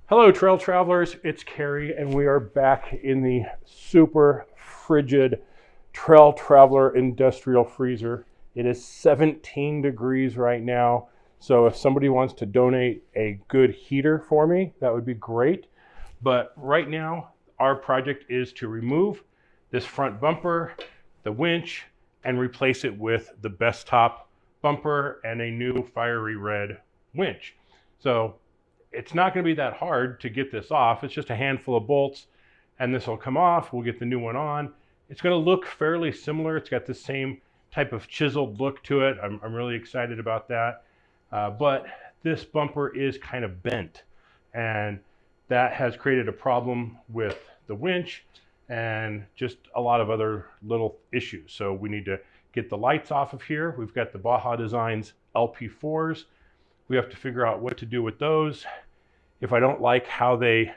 Hello trail travelers, it's Kerry and we are back in the super frigid Trail Traveler industrial freezer. It is 17 degrees right now, so if somebody wants to donate a good heater for me, that would be great. But right now, our project is to remove this front bumper, the winch, and replace it with the Bestop bumper and a new fiery red winch. So it's not going to be that hard to get this off. It's just a handful of bolts and this will come off. We'll get the new one on. It's going to look fairly similar. It's got the same type of chiseled look to it. I'm really excited about that. But this bumper is kind of bent and that has created a problem with the winch and just a lot of other little issues. So we need to get the lights off of here. We've got the Baja Designs LP4s. We have to figure out what to do with those. If I don't like how they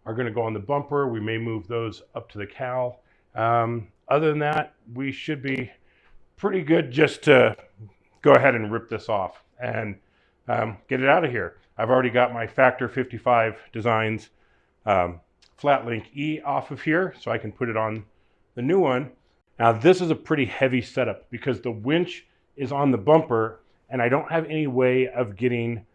are going to go on the bumper, we may move those up to the cowl. Other than that, we should be pretty good just to go ahead and rip this off and get it out of here. I've already got my Factor 55 Designs Flat Link E off of here, so I can put it on the new one. Now this is a pretty heavy setup because the winch is on the bumper and I don't have any way of getting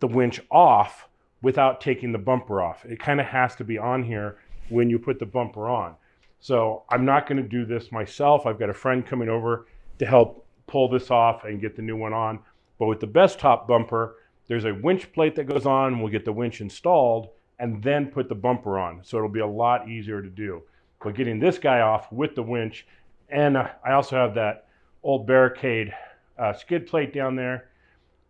the winch off without taking the bumper off. It kind of has to be on here when you put the bumper on. So I'm not going to do this myself. I've got a friend coming over to help pull this off and get the new one on. But with the Bestop bumper, there's a winch plate that goes on. We'll get the winch installed and then put the bumper on. So it'll be a lot easier to do. But getting this guy off with the winch, and I also have that old Barricade skid plate down there.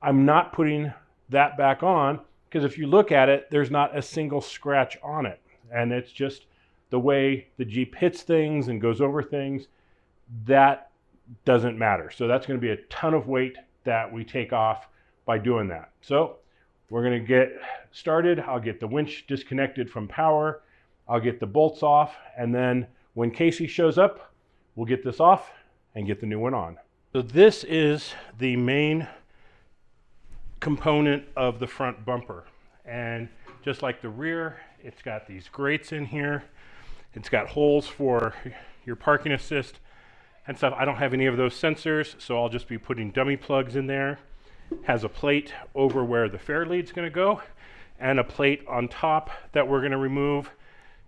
I'm not putting that back on because if you look at it, there's not a single scratch on it. And it's just the way the Jeep hits things and goes over things, that doesn't matter. So that's going to be a ton of weight that we take off by doing that. So we're going to get started. I'll get the winch disconnected from power. I'll get the bolts off. And then when Casey shows up, we'll get this off and get the new one on. So this is the main component of the front bumper. And just like the rear, it's got these grates in here. It's got holes for your parking assist and stuff. I don't have any of those sensors, so I'll just be putting dummy plugs in there. Has a plate over where the fair lead's going to go and a plate on top that we're going to remove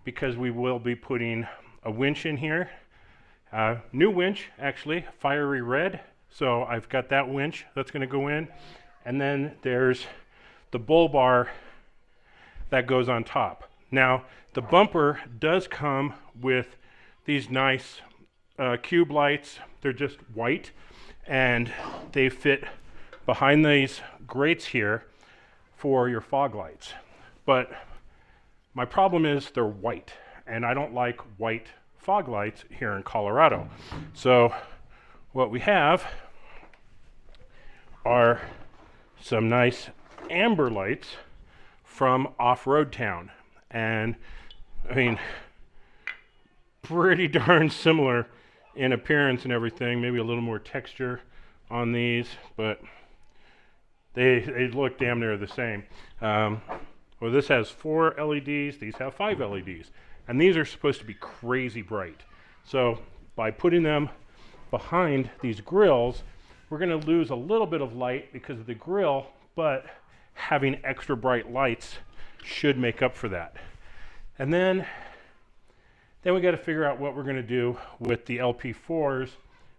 because we will be putting a winch in here. New winch, actually, fiery red. So I've got that winch that's going to go in. And then there's the bull bar that goes on top. Now, the bumper does come with these nice cube lights. They're just white, and they fit behind these grates here for your fog lights. But my problem is they're white, and I don't like white fog lights here in Colorado. So what we have are some nice amber lights from Off-Road Town. And I mean, pretty darn similar in appearance and everything, maybe a little more texture on these, but they look damn near the same. Well, this has 4 LEDs, these have 5 LEDs. And these are supposed to be crazy bright. So by putting them behind these grills, we're going to lose a little bit of light because of the grill, but having extra bright lights should make up for that. And then we got to figure out what we're going to do with the LP4s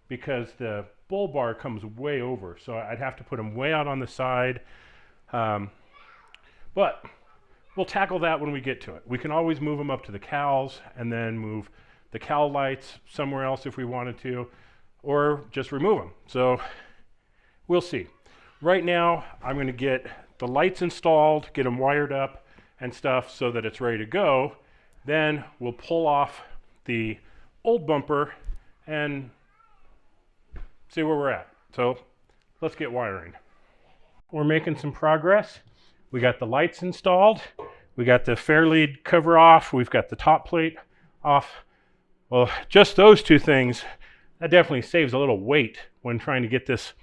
because the bull bar comes way over. So I'd have to put them way out on the side. But we'll tackle that when we get to it. We can always move them up to the cowls and then move the cowl lights somewhere else if we wanted to, or just remove them. So we'll see. Right now, I'm going to get the lights installed, get them wired up and stuff so that it's ready to go. Then we'll pull off the old bumper and see where we're at. So let's get wiring. We're making some progress. We got the lights installed. We got the fair lead cover off. We've got the top plate off. Well, just those two things, that definitely saves a little weight when trying to get this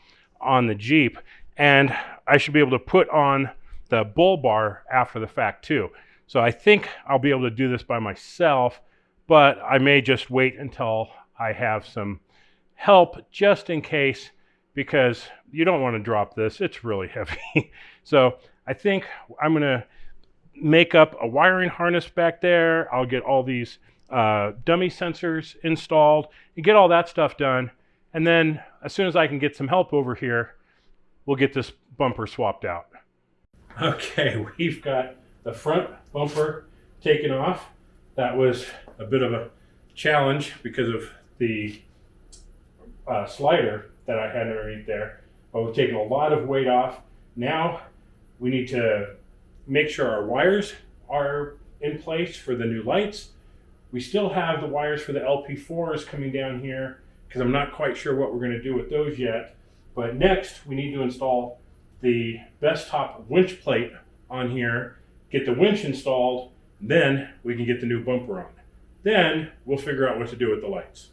on the Jeep. And I should be able to put on the bull bar after the fact too. So I think I'll be able to do this by myself, but I may just wait until I have some help just in case, because you don't want to drop this. It's really heavy. So I think I'm going to make up a wiring harness back there. I'll get all these dummy sensors installed and get all that stuff done. And then as soon as I can get some help over here, we'll get this bumper swapped out. Okay, we've got the front bumper taken off. That was a bit of a challenge because of the slider that I had underneath there. But we've taken a lot of weight off. Now we need to make sure our wires are in place for the new lights. We still have the wires for the LP4s coming down here because I'm not quite sure what we're going to do with those yet. But next we need to install the Bestop winch plate on here, get the winch installed, then we can get the new bumper on. Then we'll figure out what to do with the lights.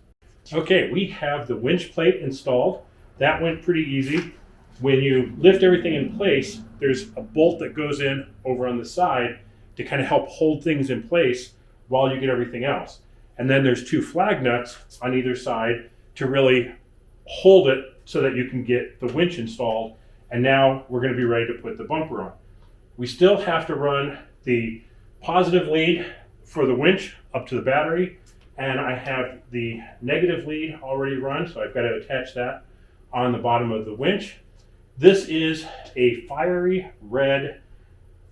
Okay, we have the winch plate installed. That went pretty easy. When you lift everything in place, there's a bolt that goes in over on the side to kind of help hold things in place while you get everything else. And then there's 2 flag nuts on either side to really hold it so that you can get the winch installed. And now we're going to be ready to put the bumper on. We still have to run the positive lead for the winch up to the battery, and I have the negative lead already run, so I've got to attach that on the bottom of the winch. This is a fiery red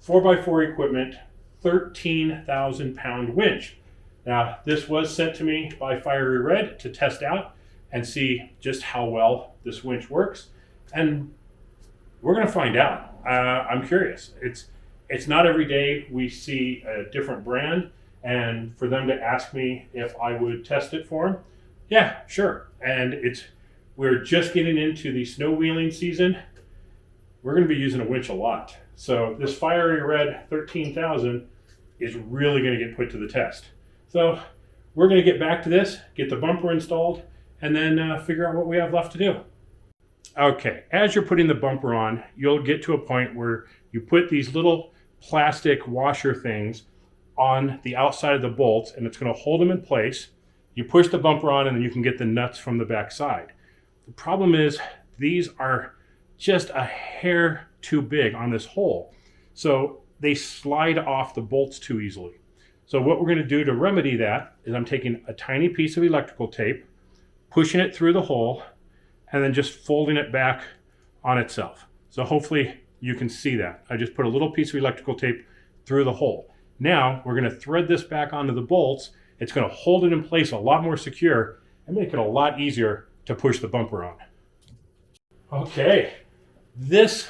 4x4 equipment 13,000 pound winch. Now this was sent to me by Fiery Red to test out and see just how well this winch works, and we're going to find out. I'm curious. It's not every day we see a different brand, and for them to ask me if I would test it for them, yeah, sure. And we're just getting into the snow wheeling season. We're going to be using a winch a lot. So this Fiery Red 13,000 is really going to get put to the test. So we're going to get back to this, get the bumper installed, and then figure out what we have left to do. Okay, as you're putting the bumper on, you'll get to a point where you put these little plastic washer things on the outside of the bolts, and it's going to hold them in place. You push the bumper on, and then you can get the nuts from the back side. The problem is these are just a hair too big on this hole, so they slide off the bolts too easily. So what we're going to do to remedy that is I'm taking a tiny piece of electrical tape, pushing it through the hole, and then just folding it back on itself. So hopefully you can see that. I just put a little piece of electrical tape through the hole. Now we're going to thread this back onto the bolts. It's going to hold it in place a lot more secure and make it a lot easier to push the bumper on. Okay, this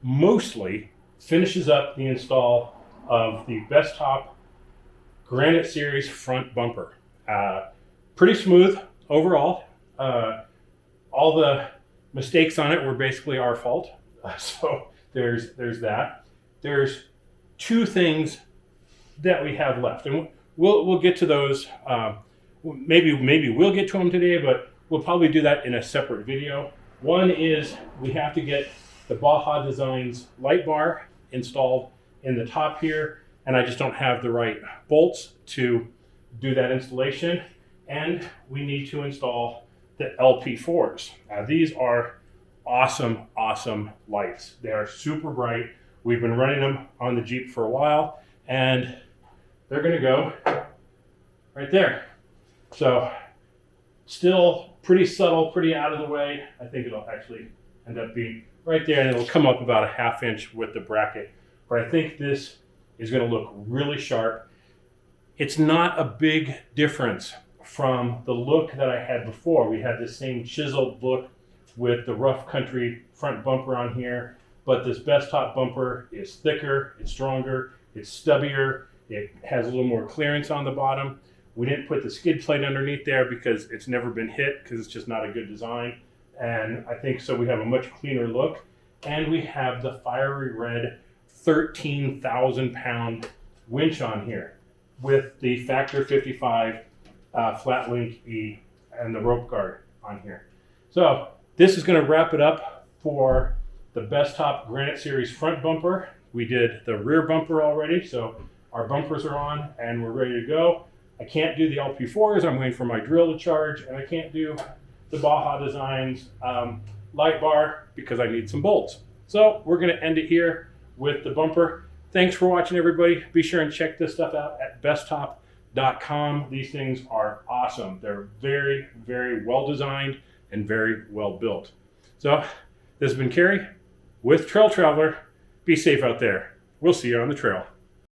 mostly finishes up the install of the Bestop Granite Series front bumper. Pretty smooth overall. All the mistakes on it were basically our fault. So there's that. There's 2 things that we have left, and we'll get to those. Maybe we'll get to them today, but we'll probably do that in a separate video. One is we have to get the Baja Designs light bar installed in the top here, and I just don't have the right bolts to do that installation. And we need to install the LP4s. Now these are awesome lights. They are super bright. We've been running them on the Jeep for a while, and they're going to go right there. So still pretty subtle, pretty out of the way. I think it'll actually end up being right there, and it'll come up about a 1/2 inch with the bracket. But I think this is going to look really sharp. It's not a big difference from the look that I had before. We had the same chiseled look with the rough country front bumper on here, but this Bestop bumper is thicker, it's stronger, it's stubbier, it has a little more clearance on the bottom. We didn't put the skid plate underneath there because it's never been hit, because it's just not a good design. And I think so we have a much cleaner look. And we have the Fiery Red 13,000 pound winch on here with the Factor 55 flat link E and the rope guard on here. So this is going to wrap it up for the Bestop Granite Series front bumper. We did the rear bumper already, so our bumpers are on and we're ready to go. I can't do the LP4s, I'm waiting for my drill to charge, and I can't do the Baja Designs light bar because I need some bolts. So we're gonna end it here with the bumper. Thanks for watching, everybody. Be sure and check this stuff out at bestop.com. These things are awesome. They're very, very well designed and very well built. So this has been Kerry with Trail Traveler. Be safe out there. We'll see you on the trail.